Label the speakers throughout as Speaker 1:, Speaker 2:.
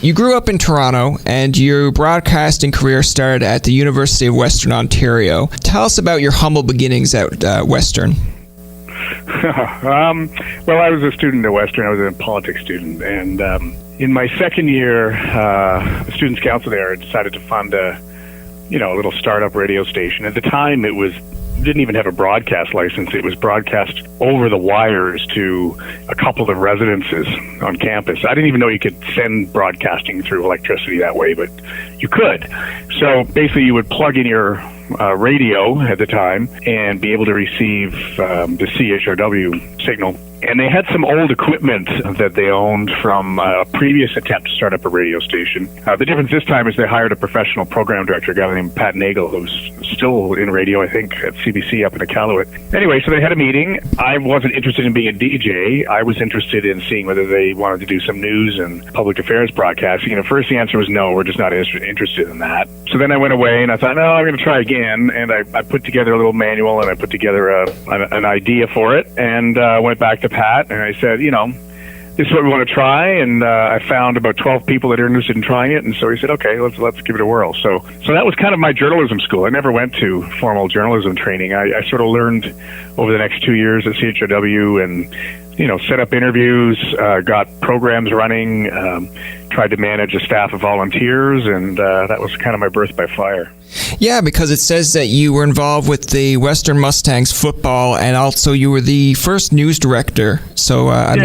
Speaker 1: you grew up in Toronto, and your broadcasting career started at the University of Western Ontario. Tell us about your humble beginnings at Western.
Speaker 2: Well, I was a student at Western. I was a politics student, and in my second year, the Students' Council there decided to fund a little startup radio station. At the time, didn't even have a broadcast license. It was broadcast over the wires to a couple of residences on campus. I didn't even know you could send broadcasting through electricity that way, but you could. So basically, you would plug in your radio at the time and be able to receive the CHRW signal. And they had some old equipment that they owned from a previous attempt to start up a radio station. The difference this time is they hired a professional program director, a guy named Pat Nagel, who's still in radio, I think, at CBC up in Iqaluit. Anyway, so they had a meeting. I wasn't interested in being a DJ. I was interested in seeing whether they wanted to do some news and public affairs broadcasting. And at first the answer was no, we're just not interested in that. So then I went away and I thought, no, I'm going to try again. And I put together a little manual and I put together an idea for it, and went back to Pat and I said, this is what we want to try, and I found about 12 people that are interested in trying it, and so he said, okay, let's give it a whirl. So that was kind of my journalism school. I never went to formal journalism training. I sort of learned over the next 2 years at CHRW and set up interviews, got programs running, tried to manage a staff of volunteers, and that was kind of my birth by fire.
Speaker 1: Yeah, because it says that you were involved with the Western Mustangs football, and also you were the first news director. So I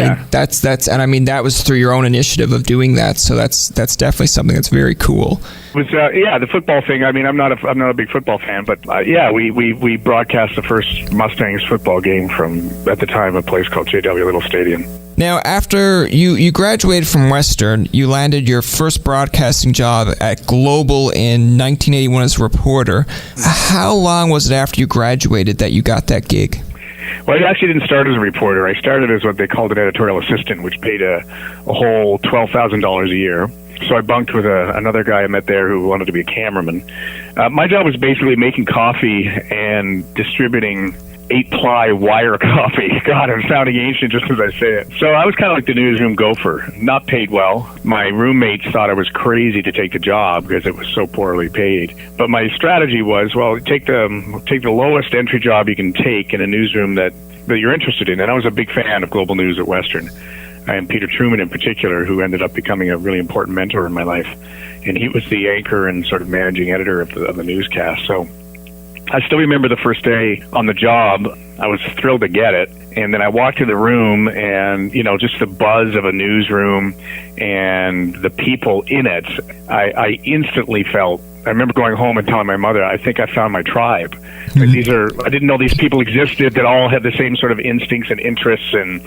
Speaker 1: mean, that was through your own initiative of doing that. So that's definitely something that's very cool.
Speaker 2: It was the football thing. I mean, I'm not a big football fan, but we broadcast the first Mustangs football game from, at the time, a place called JW Little Stadium.
Speaker 1: Now, after you graduated from Western, you landed your first broadcasting job at Global in 1981 as a reporter. How long was it after you graduated that you got that gig?
Speaker 2: Well, I actually didn't start as a reporter. I started as what they called an editorial assistant, which paid a whole $12,000 a year. So I bunked with another guy I met there who wanted to be a cameraman. My job was basically making coffee and distributing 8-ply wire coffee. God, I'm sounding ancient just as I say it. So I was kind of like the newsroom gopher, not paid well. My roommates thought I was crazy to take the job because it was so poorly paid. But my strategy was, well, take the lowest entry job you can take in a newsroom that you're interested in. And I was a big fan of Global News at Western, and Peter Truman in particular, who ended up becoming a really important mentor in my life. And he was the anchor and sort of managing editor of the newscast. So I still remember the first day on the job. I was thrilled to get it. And then I walked in the room and, just the buzz of a newsroom and the people in it, I instantly felt, I remember going home and telling my mother, I think I found my tribe. Like I didn't know these people existed that all had the same sort of instincts and interests and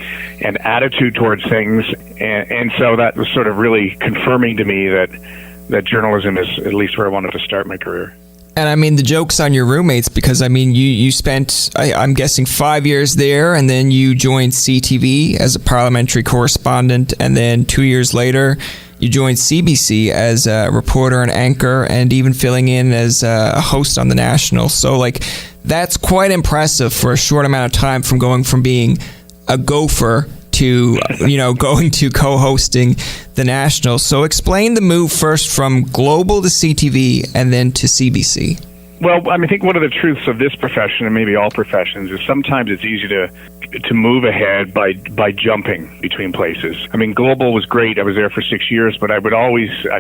Speaker 2: attitude towards things. And so that was sort of really confirming to me that journalism is at least where I wanted to start my career.
Speaker 1: And I mean, the joke's on your roommates because, I mean, you spent, I'm guessing, 5 years there, and then you joined CTV as a parliamentary correspondent, and then 2 years later, you joined CBC as a reporter and anchor, and even filling in as a host on The National. So, that's quite impressive for a short amount of time, from going from being a gopher to, going to co-hosting The National. So explain the move first from Global to CTV and then to CBC.
Speaker 2: Well, I think one of the truths of this profession, and maybe all professions, is sometimes it's easy to move ahead by jumping between places. I mean, Global was great. I was there for 6 years, but I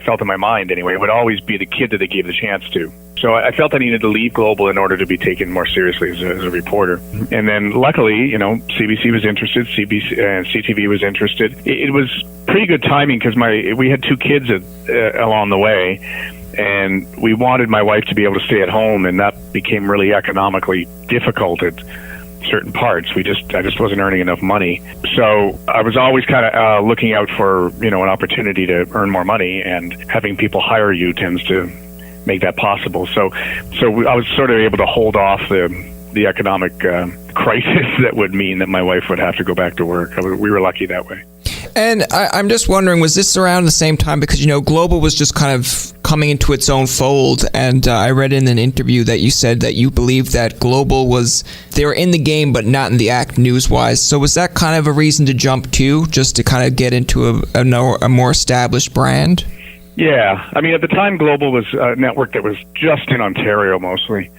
Speaker 2: felt in my mind anyway, it would always be the kid that they gave the chance to. So I felt I needed to leave Global in order to be taken more seriously as a reporter. And then luckily, CBC was interested, CTV was interested. It was pretty good timing because we had 2 kids along the way, and we wanted my wife to be able to stay at home, and that became really economically difficult at certain parts. I just wasn't earning enough money. So I was always kind of looking out for, an opportunity to earn more money, and having people hire you tends to make that possible. So I was sort of able to hold off the economic crisis that would mean that my wife would have to go back to work. We were lucky that way.
Speaker 1: And I'm just wondering, was this around the same time? Because, Global was just kind of coming into its own fold. And I read in an interview that you said that you believed that Global they were in the game, but not in the act news-wise. So was that kind of a reason to jump to, just to kind of get into a more established brand?
Speaker 2: Yeah, I mean, at the time, Global was a network that was just in Ontario mostly.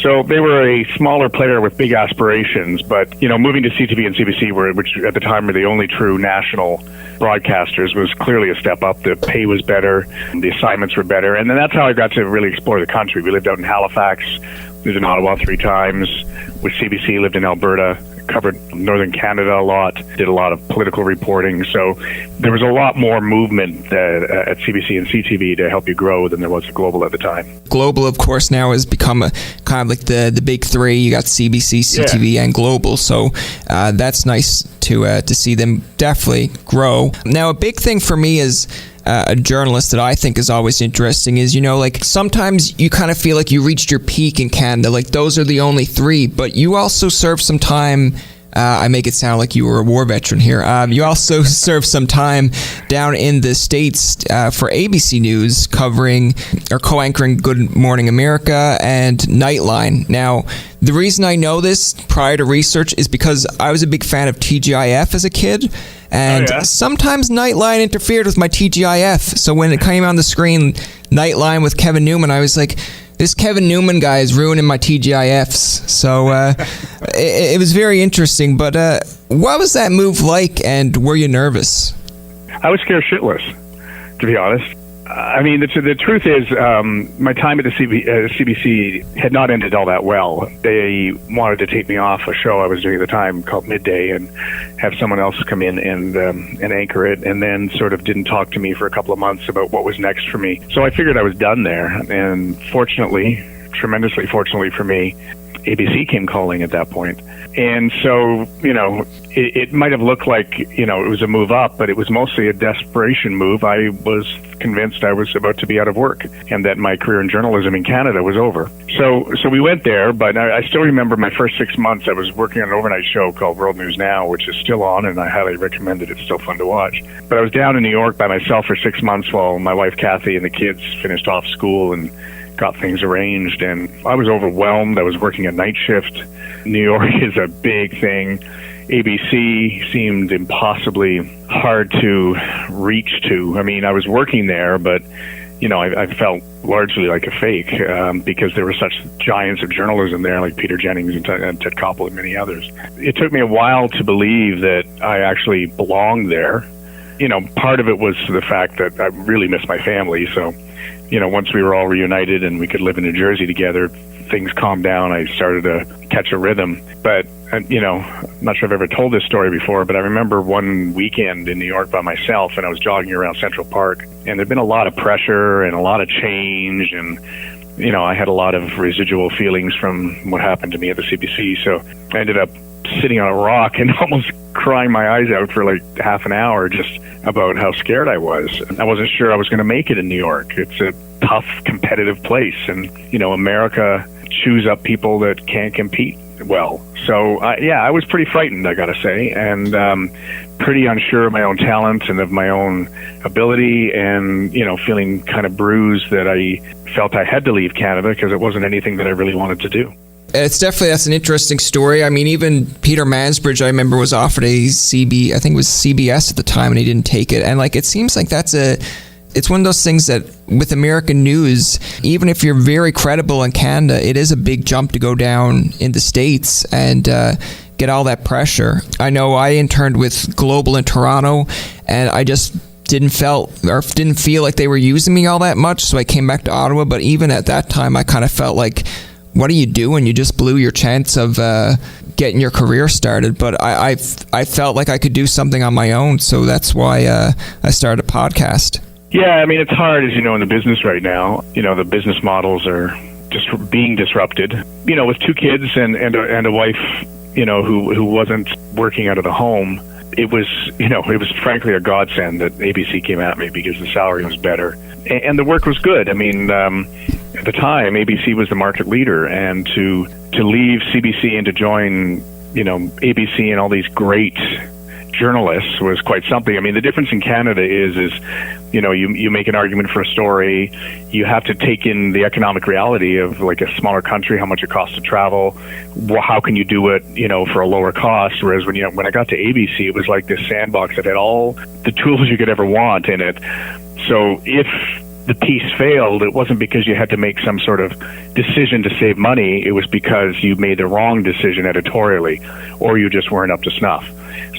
Speaker 2: So they were a smaller player with big aspirations, but, moving to CTV and CBC, which at the time were the only true national broadcasters, was clearly a step up. The pay was better, the assignments were better, and then that's how I got to really explore the country. We lived out in Halifax, lived in Ottawa 3 times, with CBC, lived in Alberta, covered Northern Canada a lot, did a lot of political reporting. So there was a lot more movement at CBC and CTV to help you grow than there was at Global at the time.
Speaker 1: Global, of course, now has become a kind of like the big three. You got CBC, CTV, and Global. So that's nice to see them definitely grow. Now, a big thing for me is a journalist that I think is always interesting is, sometimes you kind of feel like you reached your peak in Canada, like those are the only 3, but you also served some time, I make it sound like you were a war veteran here, you also served some time down in the States for ABC News covering or co-anchoring Good Morning America and Nightline. Now, the reason I know this prior to research is because I was a big fan of TGIF as a kid. And sometimes Nightline interfered with my TGIF. So when it came on the screen, Nightline with Kevin Newman, I was like, this Kevin Newman guy is ruining my TGIFs. So it was very interesting. But what was that move like, and were you nervous?
Speaker 2: I was scared shitless, to be honest. I mean, the truth is, my time at the CBC had not ended all that well. They wanted to take me off a show I was doing at the time called Midday and have someone else come in and anchor it, and then sort of didn't talk to me for a couple of months about what was next for me. So I figured I was done there, and fortunately, tremendously fortunately for me, ABC came calling at that point. And so, it might have looked like, it was a move up, but it was mostly a desperation move. I was convinced I was about to be out of work and that my career in journalism in Canada was over. So we went there, but I still remember my first 6 months. I was working on an overnight show called World News Now, which is still on, and I highly recommend it. It's still fun to watch. But I was down in New York by myself for 6 months while my wife, Kathy, and the kids finished off school and got things arranged, and I was overwhelmed. I was working a night shift. New York is a big thing. ABC seemed impossibly hard to reach to. I mean, I was working there, but I felt largely like a fake because there were such giants of journalism there, like Peter Jennings and Ted Koppel and many others. It took me a while to believe that I actually belonged there. Part of it was the fact that I really missed my family, so once we were all reunited and we could live in New Jersey together, things calmed down. I started to catch a rhythm. But, I'm not sure I've ever told this story before, but I remember one weekend in New York by myself, and I was jogging around Central Park, and there'd been a lot of pressure and a lot of change, and, I had a lot of residual feelings from what happened to me at the CBC. So I ended up sitting on a rock and almost crying my eyes out for like half an hour just about how scared I was. I wasn't sure I was going to make it in New York. It's a tough, competitive place, and America chews up people that can't compete well. So I was pretty frightened, I gotta say, and pretty unsure of my own talent and of my own ability, and feeling kind of bruised that I felt I had to leave Canada because it wasn't anything that I really wanted to do.
Speaker 1: That's an interesting story. I mean, even Peter Mansbridge, I remember, was offered I think it was CBS at the time, and he didn't take it. And it seems like it's one of those things that with American news, even if you're very credible in Canada, it is a big jump to go down in the States and get all that pressure. I know I interned with Global in Toronto, and I just didn't feel like they were using me all that much, so I came back to Ottawa. But even at that time, I kind of felt like, what are you doing? You just blew your chance of getting your career started. But I felt like I could do something on my own, so that's why I started a podcast.
Speaker 2: Yeah, I mean, it's hard, as you know, in the business right now. The business models are just being disrupted. With 2 kids and a wife, who wasn't working out of the home, it was frankly a godsend that ABC came at me because the salary was better and the work was good. I mean, at the time, ABC was the market leader, and to leave CBC and to join, ABC and all these great journalists was quite something. I mean, the difference in Canada is you make an argument for a story, you have to take in the economic reality of like a smaller country, how much it costs to travel, how can you do it, for a lower cost. Whereas when I got to ABC, it was like this sandbox that had all the tools you could ever want in it. So if the piece failed, it wasn't because you had to make some sort of decision to save money. It was because you made the wrong decision editorially, or you just weren't up to snuff.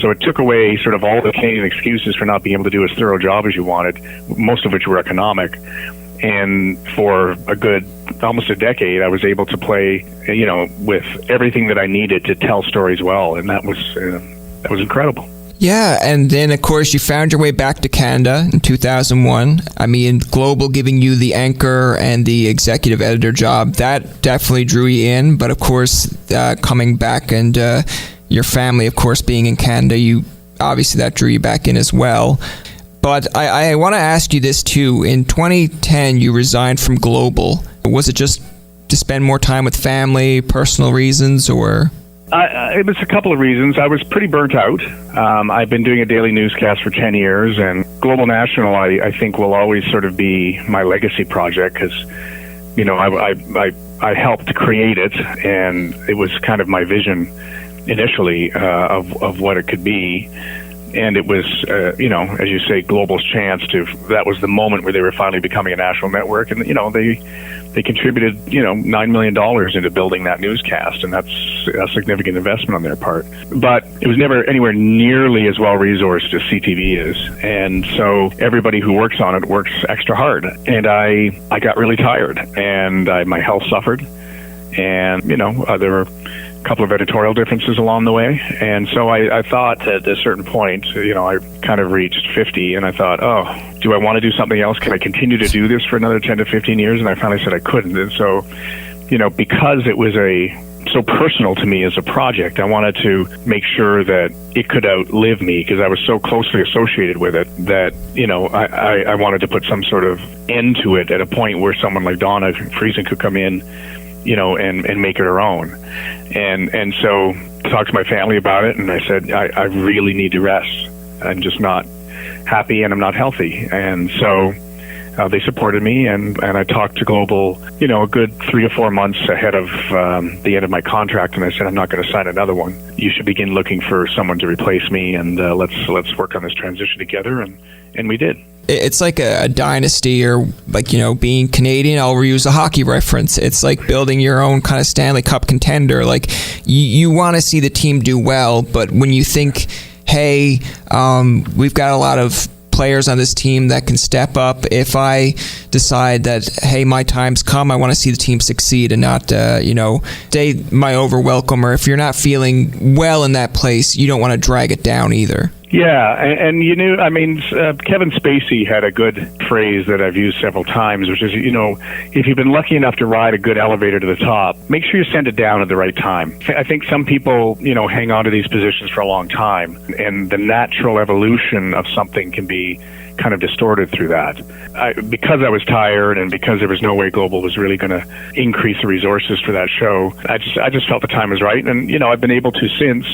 Speaker 2: So it took away sort of all the Canadian excuses for not being able to do as thorough a job as you wanted, most of which were economic. And for a good, almost a decade, I was able to play, with everything that I needed to tell stories well, and that was incredible.
Speaker 1: Yeah, and then, of course, you found your way back to Canada in 2001. I mean, Global giving you the anchor and the executive editor job, that definitely drew you in. But, of course, coming back and your family, of course, being in Canada, obviously that drew you back in as well. But I want to ask you this, too. In 2010, you resigned from Global. Was it just to spend more time with family, personal reasons, or...?
Speaker 2: It was a couple of reasons. I was pretty burnt out. I've been doing a daily newscast for 10 years, and Global National, I think, will always sort of be my legacy project because, I helped create it, and it was kind of my vision initially of what it could be. And it was, as you say, Global's chance that was the moment where they were finally becoming a national network. And, they contributed, $9 million into building that newscast. And that's a significant investment on their part. But it was never anywhere nearly as well-resourced as CTV is. And so everybody who works on it works extra hard. And I got really tired, and my health suffered. And, there were couple of editorial differences along the way, and so I thought at a certain point, I kind of reached 50, and I thought, do I want to do something else? Can I continue to do this for another 10 to 15 years? And I finally said I couldn't. And so, because it was so personal to me as a project, I wanted to make sure that it could outlive me because I was so closely associated with it that, I wanted to put some sort of end to it at a point where someone like Donna Friesen could come in, and make it her own. And so I talked to my family about it, and I said, I really need to rest. I'm just not happy, and I'm not healthy. And so they supported me, and I talked to Global, a good 3 or 4 months ahead of the end of my contract, and I said, I'm not going to sign another one. You should begin looking for someone to replace me, and let's work on this transition together, and we did.
Speaker 1: It's like a dynasty, or like, being Canadian. I'll use a hockey reference. It's like building your own kind of Stanley Cup contender. Like you want to see the team do well, but when you think, hey, we've got a lot of players on this team that can step up. If I decide that, hey, my time's come, I want to see the team succeed and not, stay my overwhelm. Or if you're not feeling well in that place, you don't want to drag it down either.
Speaker 2: Yeah, and Kevin Spacey had a good phrase that I've used several times, which is, if you've been lucky enough to ride a good elevator to the top, make sure you send it down at the right time. I think some people, hang on to these positions for a long time, and the natural evolution of something can be kind of distorted through that. Because I was tired, and because there was no way Global was really going to increase the resources for that show, I just felt the time was right, and I've been able to since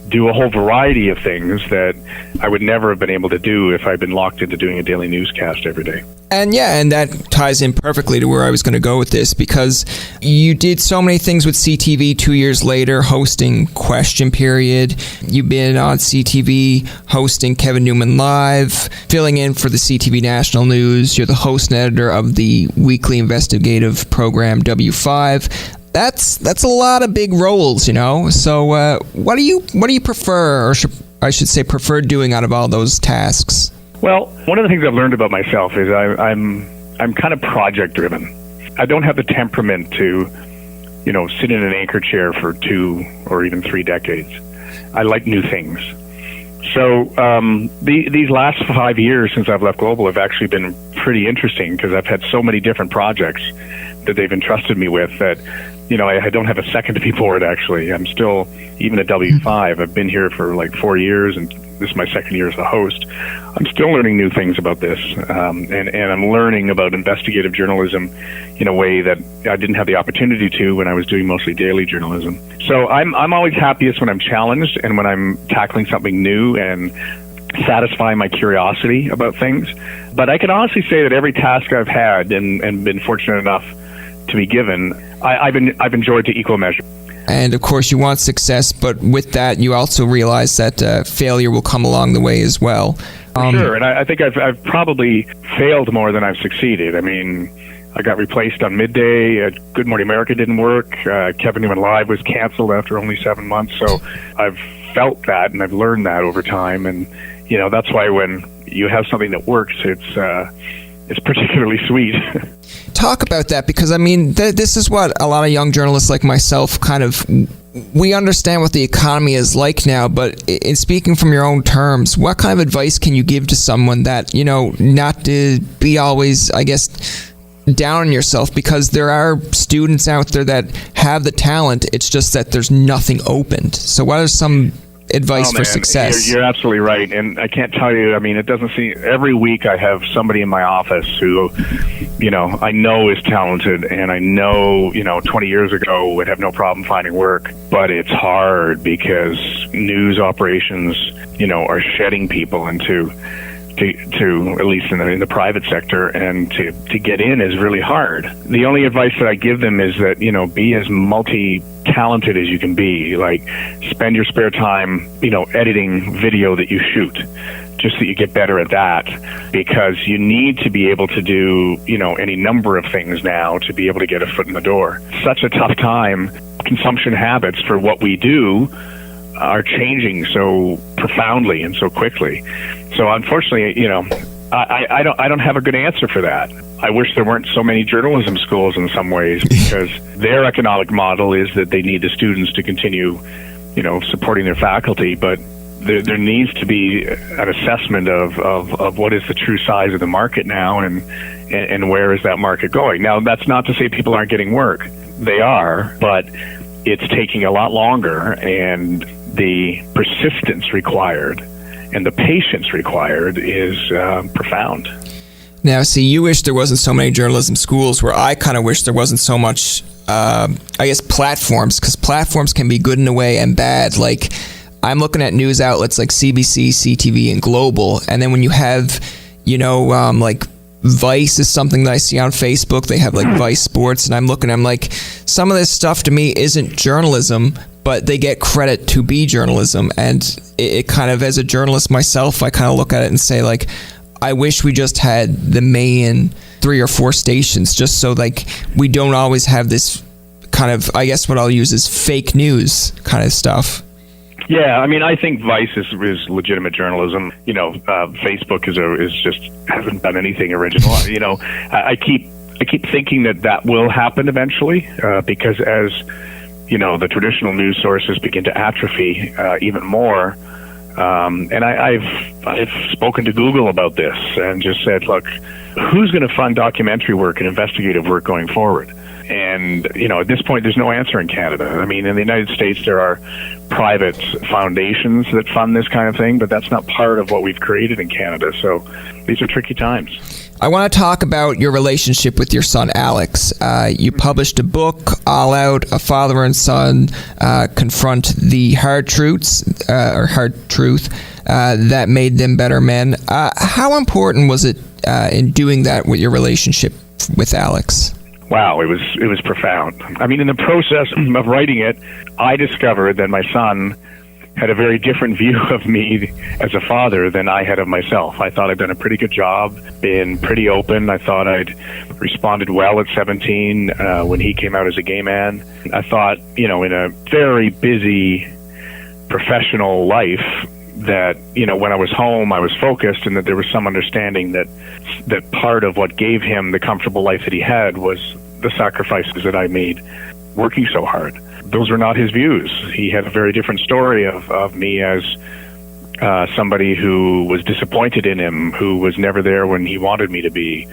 Speaker 2: do a whole variety of things that I would never have been able to do if I'd been locked into doing a daily newscast every day.
Speaker 1: And that ties in perfectly to where I was going to go with this, because you did so many things with CTV 2 years later, hosting Question Period. You've been on CTV hosting Kevin Newman Live, filling in for the CTV National News. You're the host and editor of the weekly investigative program W5. That's a lot of big roles, So what do you prefer, or I should say prefer doing out of all those tasks?
Speaker 2: Well, one of the things I've learned about myself is I'm kind of project driven. I don't have the temperament to, sit in an anchor chair for 2 or even 3 decades. I like new things. So these last 5 years since I've left Global have actually been pretty interesting because I've had so many different projects that they've entrusted me with that, I don't have a second to be bored, actually. I'm still, even at W5, I've been here for like 4 years, and this is my second year as a host. I'm still learning new things about this, and I'm learning about investigative journalism in a way that I didn't have the opportunity to when I was doing mostly daily journalism. So I'm always happiest when I'm challenged and when I'm tackling something new and satisfying my curiosity about things. But I can honestly say that every task I've had and been fortunate enough to be given, I've enjoyed to equal measure.
Speaker 1: And of course, you want success, but with that, you also realize that failure will come along the way as well.
Speaker 2: For sure, and I think I've probably failed more than I've succeeded. I mean, I got replaced on midday. Good Morning America didn't work. Kevin Newman Live was canceled after only 7 months. So I've felt that, and I've learned that over time. And that's why when you have something that works, it's particularly sweet.
Speaker 1: Talk about that, because I mean, this is what a lot of young journalists like myself we understand what the economy is like now, but in speaking from your own terms, what kind of advice can you give to someone that, not to be always, I guess, down on yourself, because there are students out there that have the talent, it's just that there's nothing opened. So what are some advice for success?
Speaker 2: You're absolutely right, and I can't tell you, I mean, it doesn't seem, every week I have somebody in my office who, I know is talented, and I know, 20 years ago would have no problem finding work, but it's hard because news operations, are shedding people into to at least in the private sector, and to get in is really hard. The only advice that I give them is that, be as multi-talented as you can be. Like, spend your spare time, editing video that you shoot, just that you get better at that, because you need to be able to do, any number of things now to be able to get a foot in the door. Such a tough time. Consumption habits for what we do are changing so profoundly and so quickly. So unfortunately, I don't have a good answer for that. I wish there weren't so many journalism schools in some ways, because their economic model is that they need the students to continue, supporting their faculty, but there needs to be an assessment of what is the true size of the market now, and where is that market going. Now, that's not to say people aren't getting work. They are, but it's taking a lot longer, and the persistence required and the patience required is profound.
Speaker 1: Now, see, you wish there wasn't so many journalism schools, where I kind of wish there wasn't so much, platforms, because platforms can be good in a way and bad. Like, I'm looking at news outlets like CBC, CTV, and Global, and then when you have, Vice is something that I see on Facebook. They have Vice Sports, and I'm like, some of this stuff to me isn't journalism, but they get credit to be journalism. And it kind of, as a journalist myself, I kind of look at it and say, I wish we just had the main 3 or 4 stations, just so we don't always have this kind of, I guess what I'll use is fake news kind of stuff.
Speaker 2: Yeah, I mean, I think Vice is legitimate journalism. Facebook is just hasn't done anything original. I keep thinking that will happen eventually, because as the traditional news sources begin to atrophy even more. And I've spoken to Google about this and just said, look, who's going to fund documentary work and investigative work going forward? And, at this point, there's no answer in Canada. I mean, in the United States, there are private foundations that fund this kind of thing, but that's not part of what we've created in Canada. So these are tricky times.
Speaker 1: I want to talk about your relationship with your son, Alex. You published a book, All Out, A Father and Son Confront the Hard Truths, or Hard Truth, that made them better men. How important was it in doing that with your relationship with Alex?
Speaker 2: Wow, it was profound. I mean, in the process of writing it, I discovered that my son had a very different view of me as a father than I had of myself. I thought I'd done a pretty good job, been pretty open. I thought I'd responded well at 17 when he came out as a gay man. I thought, in a very busy professional life, that when I was home I was focused, and that there was some understanding that part of what gave him the comfortable life that he had was the sacrifices that I made working so hard. Those were not his views. He had a very different story of me as somebody who was disappointed in him, who was never there when he wanted me to be,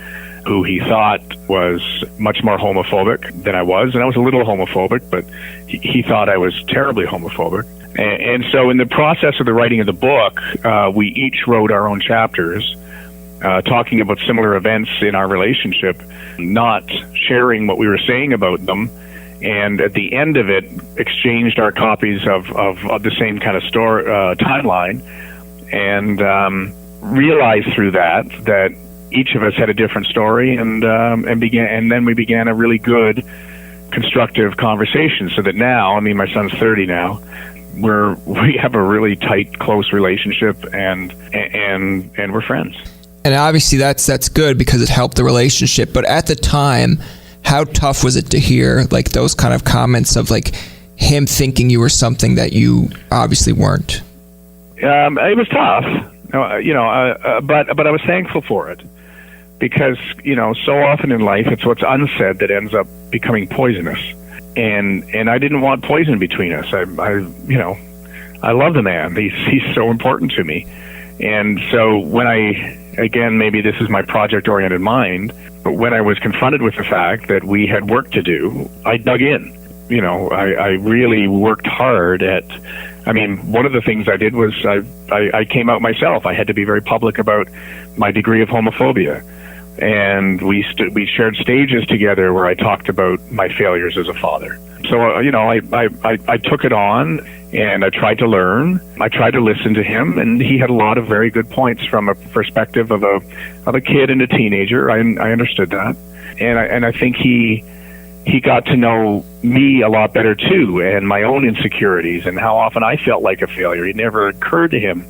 Speaker 2: who he thought was much more homophobic than I was. And I was a little homophobic, but he thought I was terribly homophobic. And so in the process of the writing of the book, we each wrote our own chapters, talking about similar events in our relationship, not sharing what we were saying about them, and at the end of it, exchanged our copies of the same kind of timeline, and realized through that each of us had a different story, and then we began a really good constructive conversations, so that now, I mean, my son's 30 now, we have a really tight, close relationship, and we're friends.
Speaker 1: And obviously that's good because it helped the relationship. But at the time, how tough was it to hear like those kind of comments of like him thinking you were something that you obviously weren't?
Speaker 2: It was tough, but I was thankful for it, because so often in life it's what's unsaid that ends up becoming poisonous, and I didn't want poison between us. I love the man. He's so important to me, and so when again, maybe this is my project-oriented mind, but when I was confronted with the fact that we had work to do, I dug in. I really worked hard at. I mean, one of the things I did was I came out myself. I had to be very public about my degree of homophobia. And we shared stages together where I talked about my failures as a father. So, I took it on, and I tried to learn. I tried to listen to him, and he had a lot of very good points from a perspective of a kid and a teenager. I understood that. And I think he got to know me a lot better too, and my own insecurities and how often I felt like a failure. It never occurred to him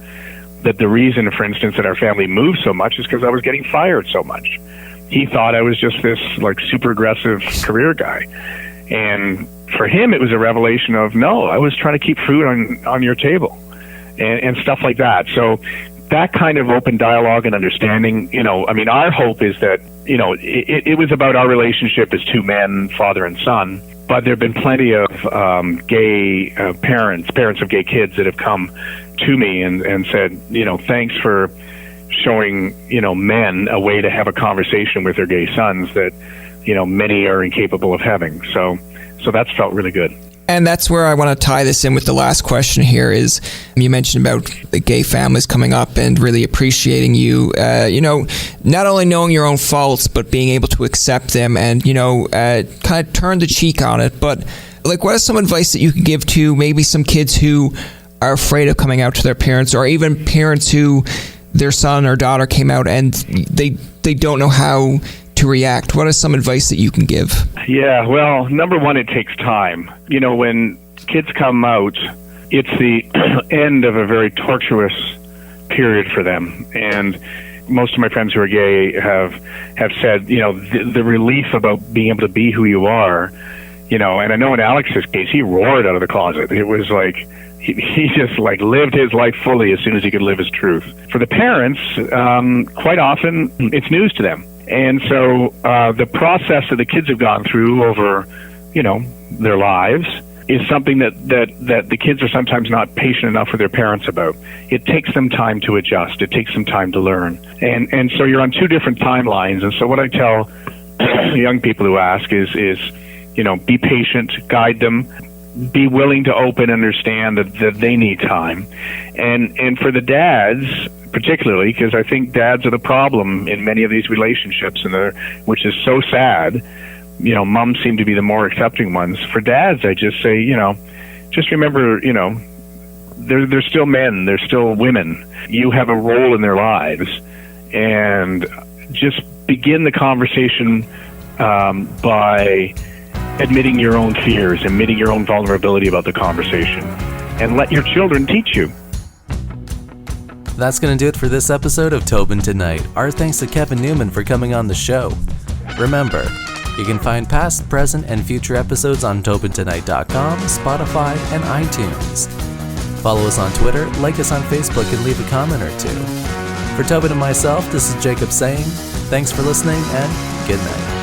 Speaker 2: that the reason, for instance, that our family moved so much is because I was getting fired so much. He thought I was just this like super aggressive career guy. And for him, it was a revelation of, no, I was trying to keep food on your table and stuff like that. So that kind of open dialogue and understanding, our hope is that, it was about our relationship as two men, father and son, but there have been plenty of gay parents of gay kids that have come to me and said, thanks for showing, men a way to have a conversation with their gay sons that, many are incapable of having. So that's felt really good.
Speaker 1: And that's where I want to tie this in with the last question here is, you mentioned about the gay families coming up and really appreciating you, not only knowing your own faults, but being able to accept them and, kind of turn the cheek on it. But like, what is some advice that you could give to maybe some kids who are afraid of coming out to their parents, or even parents who their son or daughter came out and they don't know how to react? What is some advice that you can give?
Speaker 2: Yeah, well, number one, it takes time. When kids come out, it's the end of a very tortuous period for them. And most of my friends who are gay have said, the relief about being able to be who you are, and I know in Alex's case, he roared out of the closet. It was like, he just like lived his life fully as soon as he could live his truth. For the parents, quite often it's news to them. And so the process that the kids have gone through over, their lives is something that the kids are sometimes not patient enough with their parents about. It takes them time to adjust. It takes them time to learn. And so you're on two different timelines. And so what I tell young people who ask is, be patient, guide them, be willing to open, understand that they need time. And for the dads, particularly, because I think dads are the problem in many of these relationships, which is so sad. Moms seem to be the more accepting ones. For dads, I just say, just remember, they're still men, they're still women. You have a role in their lives, and just begin the conversation by admitting your own fears, admitting your own vulnerability about the conversation, and let your children teach you.
Speaker 3: That's going to do it for this episode of Tobin Tonight. Our thanks to Kevin Newman for coming on the show. Remember, you can find past, present, and future episodes on TobinTonight.com, Spotify, and iTunes. Follow us on Twitter, like us on Facebook, and leave a comment or two. For Tobin and myself, this is Jacob saying, thanks for listening, and good night.